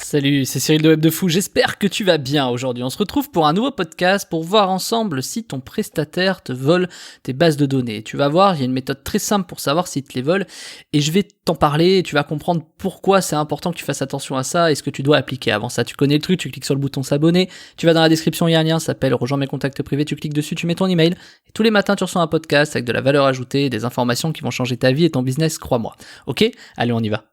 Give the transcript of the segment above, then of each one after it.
Salut, c'est Cyril de Web de Fou, j'espère que tu vas bien aujourd'hui. On se retrouve pour un nouveau podcast pour voir ensemble si ton prestataire te vole tes bases de données. Tu vas voir, il y a une méthode très simple pour savoir s'il te les vole et je vais t'en parler et tu vas comprendre pourquoi c'est important que tu fasses attention à ça et ce que tu dois appliquer avant ça. Tu connais le truc, tu cliques sur le bouton s'abonner, tu vas dans la description, il y a un lien, ça s'appelle rejoins mes contacts privés, tu cliques dessus, tu mets ton email et tous les matins tu reçois un podcast avec de la valeur ajoutée, des informations qui vont changer ta vie et ton business, crois-moi. Ok ? Allez, on y va.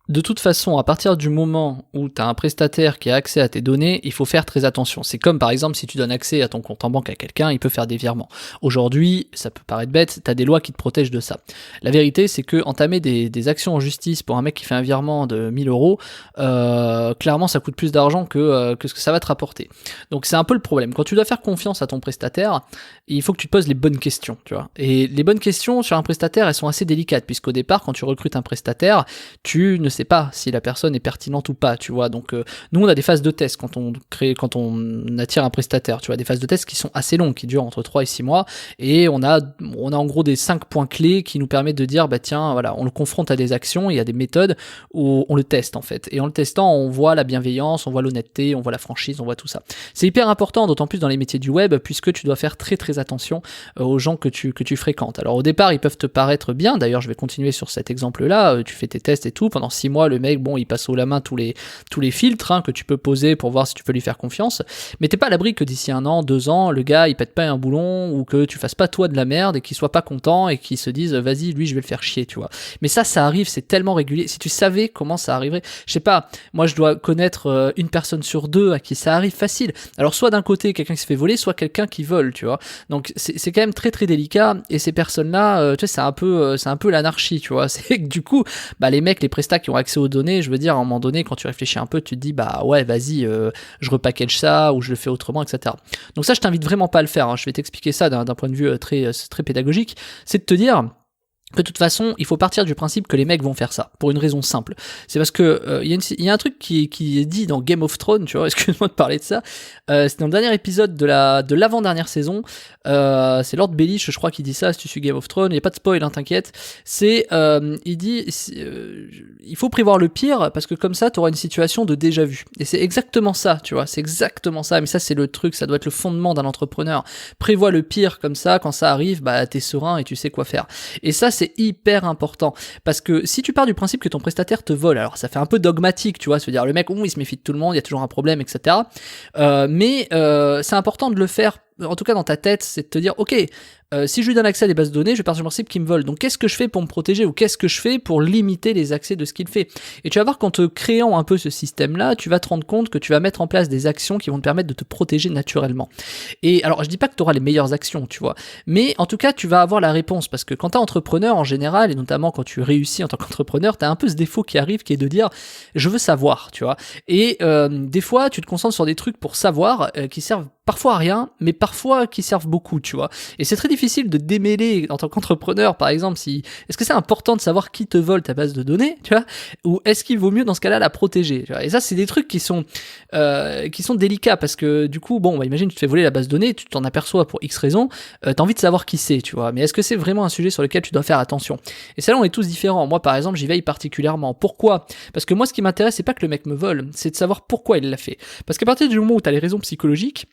De toute façon, à partir du moment où tu as un prestataire qui a accès à tes données, il faut faire très attention. C'est comme par exemple si tu donnes accès à ton compte en banque à quelqu'un, il peut faire des virements. Aujourd'hui, ça peut paraître bête, tu as des lois qui te protègent de ça. La vérité, c'est que entamer des actions en justice pour un mec qui fait un virement de 1000 euros, clairement ça coûte plus d'argent que ce que ça va te rapporter. Donc c'est un peu le problème. Quand tu dois faire confiance à ton prestataire, il faut que tu te poses les bonnes questions, tu vois. Et les bonnes questions sur un prestataire, elles sont assez délicates, puisqu'au départ, quand tu recrutes un prestataire, tu ne sais pas si la personne est pertinente ou pas, tu vois. Donc nous on a des phases de test quand on attire un prestataire, tu vois, des phases de test qui sont assez longues, qui durent entre 3 et 6 mois, et on a en gros des 5 points clés qui nous permettent de dire bah tiens, voilà, on le confronte à des actions, il y a des méthodes où on le teste en fait. Et en le testant, on voit la bienveillance, on voit l'honnêteté, on voit la franchise, on voit tout ça. C'est hyper important, d'autant plus dans les métiers du web, puisque tu dois faire très très attention aux gens que tu fréquentes. Alors au départ, ils peuvent te paraître bien, d'ailleurs je vais continuer sur cet exemple-là, tu fais tes tests et tout, pendant 6 mois, le mec, bon, il passe haut la main tous les filtres que tu peux poser pour voir si tu peux lui faire confiance, mais t'es pas à l'abri que d'ici 1 an, 2 ans, le gars, il pète pas un boulon, ou que tu fasses pas toi de la merde, et qu'il soit pas content, et qu'il se dise, vas-y, lui, je vais le faire chier, tu vois. Mais ça arrive, c'est tellement régulier. Si tu savais comment ça arriverait, je sais pas, moi, je dois connaître une personne sur 2 à qui ça arrive facile. Alors, soit d'un côté, quelqu'un qui se fait voler, soit quelqu'un qui vole, tu vois. Donc, c'est quand même très, très délicat, et ces personnes-là, tu sais, c'est un peu l'anarchie, tu vois. C'est que du coup, bah, les mecs, les prestats qui ont accès aux données, je veux dire, à un moment donné, quand tu réfléchis un peu, tu te dis, bah ouais, vas-y, je repackage ça, ou je le fais autrement, etc. Donc ça, je t'invite vraiment pas à le faire, je vais t'expliquer ça d'un point de vue très pédagogique, c'est de te dire que de toute façon, il faut partir du principe que les mecs vont faire ça, pour une raison simple. C'est parce que il y a un truc qui est dit dans Game of Thrones, tu vois, excuse-moi de parler de ça, c'est dans le dernier épisode de l'avant-dernière saison, c'est Lord Baelish, je crois, qui dit ça, si tu suis Game of Thrones, il n'y a pas de spoil, t'inquiète, c'est, il dit, il faut prévoir le pire, parce que comme ça, tu auras une situation de déjà-vu. Et c'est exactement ça, tu vois, c'est exactement ça, mais ça, c'est le truc, ça doit être le fondement d'un entrepreneur. Prévois le pire, comme ça, quand ça arrive, bah, t'es serein et tu sais quoi faire. Et ça, c'est hyper important, parce que si tu pars du principe que ton prestataire te vole, alors ça fait un peu dogmatique, tu vois, se dire le mec, il se méfie de tout le monde, il y a toujours un problème, etc. Mais c'est important de le faire, en tout cas dans ta tête, c'est de te dire, ok, si je lui donne accès à des bases de données, je pars du principe qu'il me vole. Donc qu'est-ce que je fais pour me protéger, ou qu'est-ce que je fais pour limiter les accès de ce qu'il fait? Et tu vas voir qu'en te créant un peu ce système-là, tu vas te rendre compte que tu vas mettre en place des actions qui vont te permettre de te protéger naturellement. Et alors je dis pas que tu auras les meilleures actions, tu vois, mais en tout cas tu vas avoir la réponse, parce que quand t'es entrepreneur en général, et notamment quand tu réussis en tant qu'entrepreneur, t'as un peu ce défaut qui arrive, qui est de dire je veux savoir, tu vois. Et des fois tu te concentres sur des trucs pour savoir qui servent parfois à rien, mais parfois qui servent beaucoup, tu vois. Et c'est très difficile de démêler en tant qu'entrepreneur, par exemple, est-ce que c'est important de savoir qui te vole ta base de données, tu vois, ou est-ce qu'il vaut mieux dans ce cas-là la protéger, tu vois. Et ça, c'est des trucs qui sont délicats, parce que du coup, bon, bah, imagine tu te fais voler la base de données, tu t'en aperçois pour X raisons, t'as envie de savoir qui c'est, tu vois. Mais est-ce que c'est vraiment un sujet sur lequel tu dois faire attention? Et ça, là, on est tous différents. Moi, par exemple, j'y veille particulièrement. Pourquoi? Parce que moi, ce qui m'intéresse, c'est pas que le mec me vole, c'est de savoir pourquoi il l'a fait. Parce qu'à partir du moment où t'as les raisons psychologiques,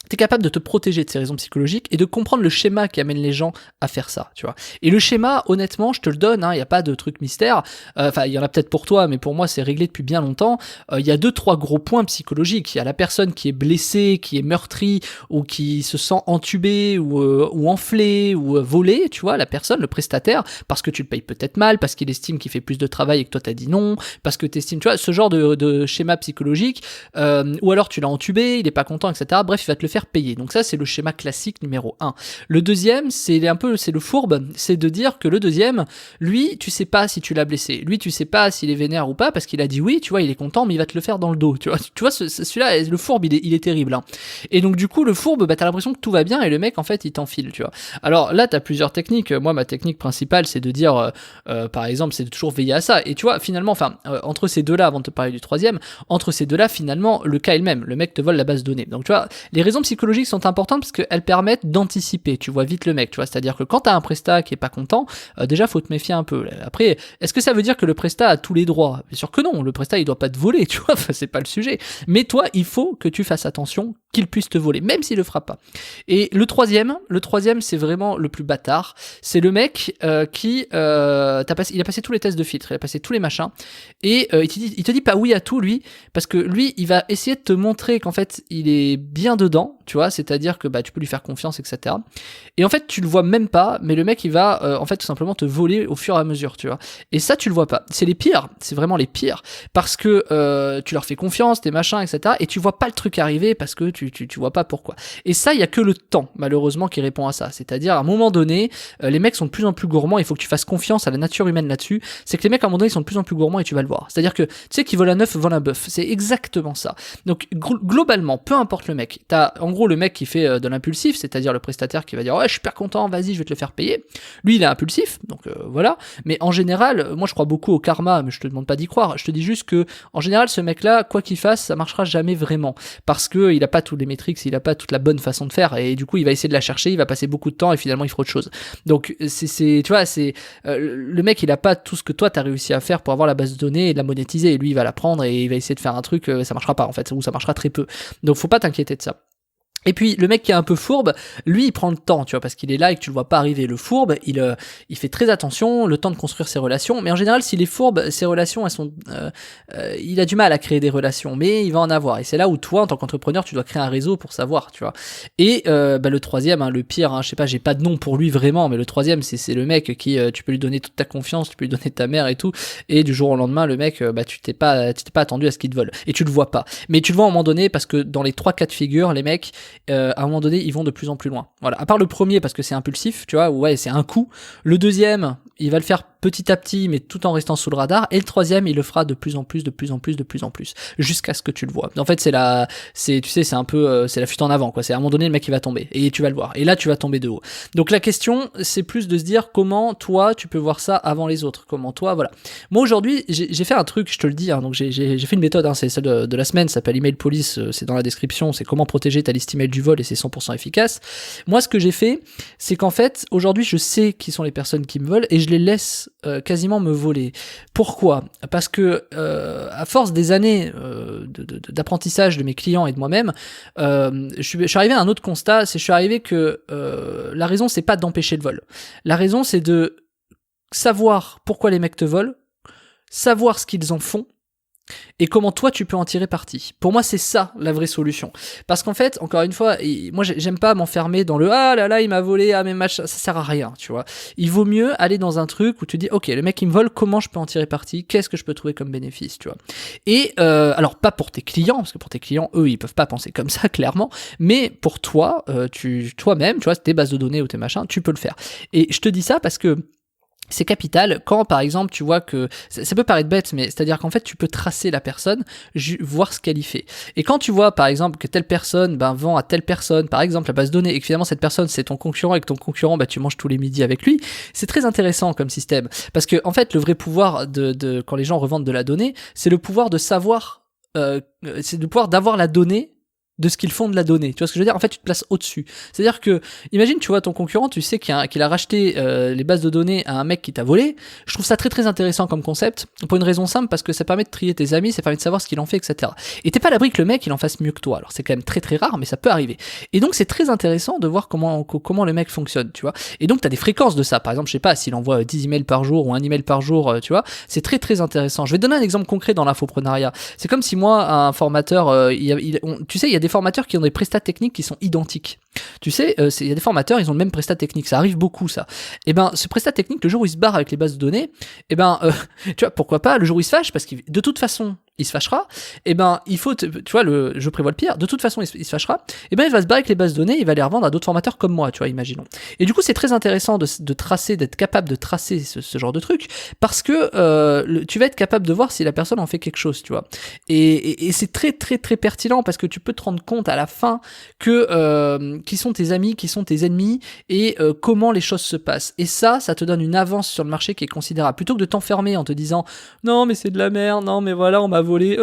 t'es capable de te protéger de ces raisons psychologiques et de comprendre le schéma qui amène les gens à faire ça, tu vois. Et le schéma, honnêtement, je te le donne, il y a pas de truc mystère. Enfin, il y en a peut-être pour toi, mais pour moi, c'est réglé depuis bien longtemps. Il y a 2-3 gros points psychologiques. Il y a la personne qui est blessée, qui est meurtrie, ou qui se sent entubée, ou enflée, ou volée, tu vois, la personne, le prestataire, parce que tu le payes peut-être mal, parce qu'il estime qu'il fait plus de travail et que toi t'as dit non, parce que t'estimes, tu vois, ce genre de schéma psychologique, ou alors tu l'as entubé, il est pas content, etc. Bref, il va te le faire payer. Donc ça, c'est le schéma classique numéro 1. Le deuxième, c'est le fourbe, c'est de dire que le deuxième, lui, tu sais pas si tu l'as blessé. Lui, tu sais pas s'il est vénère ou pas, parce qu'il a dit oui, tu vois, il est content, mais il va te le faire dans le dos, tu vois, celui-là, le fourbe, il est terrible, hein. Et donc, du coup, le fourbe, bah, t'as l'impression que tout va bien, et le mec, en fait, il t'enfile, tu vois. Alors là, t'as plusieurs techniques. Moi, ma technique principale, c'est de dire, par exemple, c'est de toujours veiller à ça. Et tu vois, finalement, entre ces deux-là, avant de te parler du troisième, entre ces deux-là, finalement, le cas est le même. Le mec te vole la base de données. Donc, tu vois, les raisons psychologiques sont importantes parce qu'elles permettent d'anticiper, tu vois vite le mec, tu vois, c'est-à-dire que quand t'as un prestat qui est pas content, déjà faut te méfier un peu. Après, est-ce que ça veut dire que le prestat a tous les droits? Bien sûr que non, le prestat il doit pas te voler, tu vois, enfin, c'est pas le sujet. Mais toi, il faut que tu fasses attention qu'il puisse te voler, même s'il le fera pas. Et le troisième, c'est vraiment le plus bâtard, c'est le mec qui il a passé tous les tests de filtre, il a passé tous les machins, et il te dit pas oui à tout lui, parce que lui il va essayer de te montrer qu'en fait il est bien dedans, tu vois, c'est-à-dire que bah tu peux lui faire confiance, etc. Et en fait tu le vois même pas, mais le mec il va en fait tout simplement te voler au fur et à mesure, tu vois. Et ça tu le vois pas, c'est les pires, c'est vraiment les pires, parce que tu leur fais confiance, tes machins, etc. Et tu vois pas le truc arriver parce que tu vois pas pourquoi. Et ça, il y a que le temps, malheureusement, qui répond à ça. C'est-à-dire, à un moment donné, les mecs sont de plus en plus gourmands, il faut que tu fasses confiance à la nature humaine là-dessus. C'est que les mecs, à un moment donné, ils sont de plus en plus gourmands et tu vas le voir. C'est-à-dire que, tu sais, qui vole un œuf, vole un bœuf. C'est exactement ça. Donc, globalement, peu importe le mec, t'as, en gros, le mec qui fait de l'impulsif, c'est-à-dire le prestataire qui va dire, ouais, je suis super content, vas-y, je vais te le faire payer. Lui, il est impulsif, donc voilà. Mais en général, moi, je crois beaucoup au karma, mais je te demande pas d'y croire. Je te dis juste que, en général, ce mec-là, quoi qu'il fasse, ça marchera jamais vraiment. Parce que il a pas tous les métriques, il a pas toute la bonne façon de faire, et du coup il va essayer de la chercher, il va passer beaucoup de temps et finalement il fera autre chose. Donc c'est tu vois, c'est le mec il a pas tout ce que toi t'as réussi à faire pour avoir la base de données et de la monétiser, et lui il va la prendre et il va essayer de faire un truc, ça marchera pas en fait, ou ça marchera très peu. Donc faut pas t'inquiéter de ça. Et puis le mec qui est un peu fourbe, lui il prend le temps, tu vois, parce qu'il est là et que tu le vois pas arriver. Le fourbe, il fait très attention, le temps de construire ses relations. Mais en général, s'il est fourbe, ses relations, elles sont, il a du mal à créer des relations, mais il va en avoir. Et c'est là où toi, en tant qu'entrepreneur, tu dois créer un réseau pour savoir, tu vois. Et le troisième, hein, le pire, je sais pas, j'ai pas de nom pour lui vraiment, mais le troisième, c'est le mec qui, tu peux lui donner toute ta confiance, tu peux lui donner ta mère et tout, et du jour au lendemain, le mec, tu t'es pas attendu à ce qu'il te vole, et tu le vois pas. Mais tu le vois à un moment donné parce que dans les 3 cas de figure, les mecs à un moment donné, ils vont de plus en plus loin. Voilà. À part le premier, parce que c'est impulsif, tu vois, ouais, c'est un coup. Le deuxième, il va le faire petit à petit, mais tout en restant sous le radar. Et le troisième, il le fera de plus en plus, jusqu'à ce que tu le vois. En fait, c'est un peu, c'est la fuite en avant, quoi. C'est à un moment donné, le mec, il va tomber. Et tu vas le voir. Et là, tu vas tomber de haut. Donc, la question, c'est plus de se dire comment, toi, tu peux voir ça avant les autres. Comment, toi, voilà. Moi, aujourd'hui, j'ai fait un truc, je te le dis, hein, donc j'ai fait une méthode, hein, c'est celle de la semaine, ça s'appelle Email Police, c'est dans la description, c'est comment protéger ta liste email du vol, et c'est 100% efficace. Moi, ce que j'ai fait, c'est qu'en fait, aujourd'hui, je sais qui sont les personnes qui me volent, et je les laisse quasiment me voler. Pourquoi ? Parce que à force des années d'apprentissage de mes clients et de moi-même, je suis arrivé à un autre constat, je suis arrivé que la raison, c'est pas d'empêcher le vol. La raison, c'est de savoir pourquoi les mecs te volent, savoir ce qu'ils en font, et comment toi tu peux en tirer parti. Pour moi, c'est ça la vraie solution. Parce qu'en fait, encore une fois, moi j'aime pas m'enfermer dans le ah là là il m'a volé, ah mes matchs, ça sert à rien, tu vois. Il vaut mieux aller dans un truc où tu dis ok, le mec il me vole, comment je peux en tirer parti, qu'est-ce que je peux trouver comme bénéfice, tu vois. Et alors pas pour tes clients, parce que pour tes clients, eux ils peuvent pas penser comme ça clairement, mais pour toi, toi-même, tu vois, tes bases de données ou tes machins, tu peux le faire. Et je te dis ça parce que c'est capital quand, par exemple, tu vois que... Ça peut paraître bête, mais c'est-à-dire qu'en fait, tu peux tracer la personne, voir ce qu'elle y fait. Et quand tu vois, par exemple, que telle personne vend à telle personne, par exemple, la base de données, et que finalement, cette personne, c'est ton concurrent, et que ton concurrent, tu manges tous les midis avec lui, c'est très intéressant comme système. Parce que, en fait, le vrai pouvoir de quand les gens revendent de la donnée, c'est le pouvoir de savoir... c'est le pouvoir d'avoir la donnée de ce qu'ils font de la donnée. Tu vois ce que je veux dire ? En fait, tu te places au-dessus. C'est-à-dire que, imagine, tu vois, ton concurrent, tu sais qu'il a racheté les bases de données à un mec qui t'a volé. Je trouve ça très très intéressant comme concept, pour une raison simple, parce que ça permet de trier tes amis, ça permet de savoir ce qu'il en fait, etc. Et t'es pas à l'abri que le mec, il en fasse mieux que toi. Alors c'est quand même très très rare, mais ça peut arriver. Et donc c'est très intéressant de voir comment le mec fonctionne, tu vois. Et donc t'as des fréquences de ça. Par exemple, je sais pas, s'il envoie 10 emails par jour ou un email par jour, tu vois, c'est très très intéressant. Je vais te donner un exemple concret dans l'infoprenariat. C'est comme si moi, un formateur, tu sais, il y a des formateurs qui ont des prestats techniques qui sont identiques. Tu sais, il y a des formateurs, ils ont le même prestat technique, ça arrive beaucoup ça. Et ben, ce prestat technique, le jour où il se barre avec les bases de données, et ben, tu vois, pourquoi pas, le jour où il se fâche, parce que de toute façon, il se fâchera, et ben, il faut, tu vois, je prévois le pire, de toute façon, il se fâchera, et ben, il va se barrer avec les bases de données, il va les revendre à d'autres formateurs comme moi, tu vois, imaginons. Et du coup, c'est très intéressant de tracer, d'être capable de tracer ce genre de truc, parce que tu vas être capable de voir si la personne en fait quelque chose, tu vois. Et c'est très, très, très pertinent, parce que tu peux te rendre compte à la fin que qui sont tes amis, qui sont tes ennemis, et comment les choses se passent. Et ça te donne une avance sur le marché qui est considérable. Plutôt que de t'enfermer en te disant non mais c'est de la merde, non mais voilà on m'a voler,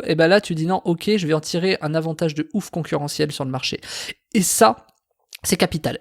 et ben là tu dis non, ok, je vais en tirer un avantage de ouf concurrentiel sur le marché. Et ça, c'est capital.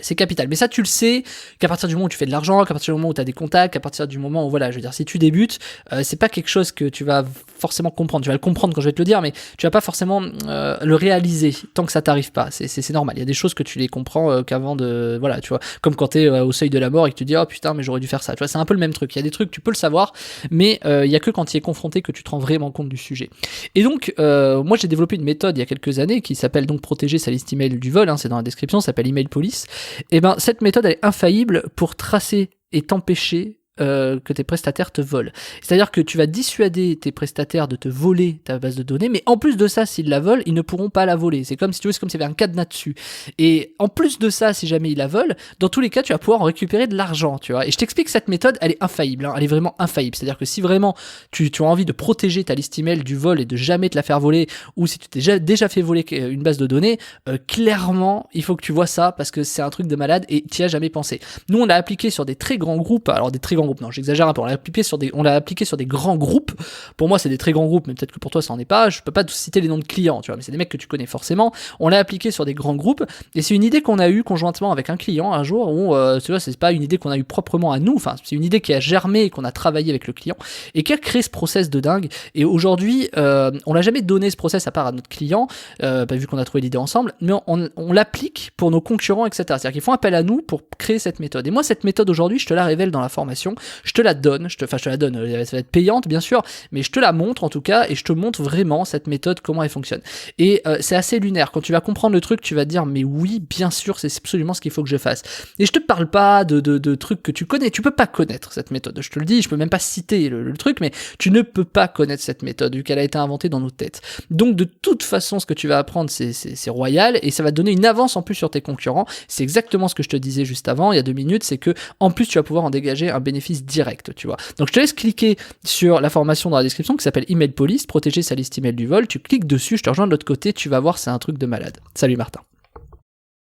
Mais ça, tu le sais qu'à partir du moment où tu fais de l'argent, qu'à partir du moment où tu as des contacts, qu'à partir du moment où, voilà, je veux dire, si tu débutes, c'est pas quelque chose que tu vas forcément comprendre. Tu vas le comprendre quand je vais te le dire, mais tu vas pas forcément le réaliser tant que ça t'arrive pas. C'est normal. Il y a des choses que tu les comprends qu'avant de, voilà, tu vois, comme quand t'es au seuil de la mort et que tu te dis, oh putain, mais j'aurais dû faire ça. Tu vois, c'est un peu le même truc. Il y a des trucs, tu peux le savoir, mais il y a que quand tu y es confronté que tu te rends vraiment compte du sujet. Et donc, moi, j'ai développé une méthode il y a quelques années qui s'appelle donc protéger sa liste email du vol. Hein, c'est dans la description, ça s'appelle Email Police. Et ben cette méthode elle est infaillible pour tracer et t'empêcher que tes prestataires te volent. C'est-à-dire que tu vas dissuader tes prestataires de te voler ta base de données, mais en plus de ça, s'ils la volent, ils ne pourront pas la voler. C'est comme si tu veux, c'est comme s'il y avait un cadenas dessus. Et en plus de ça, si jamais ils la volent, dans tous les cas, tu vas pouvoir en récupérer de l'argent, tu vois. Et je t'explique que cette méthode, elle est infaillible, hein, elle est vraiment infaillible. C'est-à-dire que si vraiment tu as envie de protéger ta liste email du vol et de jamais te la faire voler, ou si tu t'es déjà fait voler une base de données, clairement, il faut que tu vois ça parce que c'est un truc de malade et tu y as jamais pensé. Nous, on l'a appliqué sur des très grands groupes, alors des très grands groupes, non, j'exagère un peu, on l'a appliqué sur des grands groupes. Pour moi, c'est des très grands groupes, mais peut-être que pour toi, ça en est pas. Je peux pas te citer les noms de clients, tu vois, mais c'est des mecs que tu connais forcément. On l'a appliqué sur des grands groupes, et c'est une idée qu'on a eue conjointement avec un client un jour où, tu vois, c'est pas une idée qu'on a eue proprement à nous, enfin, c'est une idée qui a germé et qu'on a travaillé avec le client, et qui a créé ce process de dingue. Et aujourd'hui, on l'a jamais donné ce process à part à notre client, vu qu'on a trouvé l'idée ensemble, mais on l'applique pour nos concurrents, etc. C'est-à-dire qu'ils font appel à nous pour créer cette méthode. Et moi, cette méthode aujourd'hui, je te la révèle dans la formation. Je te la donne, ça va être payante bien sûr, mais je te la montre en tout cas, et je te montre vraiment cette méthode, comment elle fonctionne. Et c'est assez lunaire, quand tu vas comprendre le truc, tu vas te dire, mais oui, bien sûr, c'est absolument ce qu'il faut que je fasse. Et je te parle pas de trucs que tu connais, tu peux pas connaître cette méthode, je te le dis, je peux même pas citer le truc, mais tu ne peux pas connaître cette méthode, vu qu'elle a été inventée dans nos têtes. Donc de toute façon, ce que tu vas apprendre, c'est royal, et ça va te donner une avance en plus sur tes concurrents. C'est exactement ce que je te disais juste avant, il y a 2 minutes, c'est que en plus tu vas pouvoir en dégager un bénéfice direct, tu vois. Donc je te laisse cliquer sur la formation dans la description qui s'appelle Email Police, protéger sa liste email du vol, tu cliques dessus, je te rejoins de l'autre côté, tu vas voir, c'est un truc de malade. Salut Martin.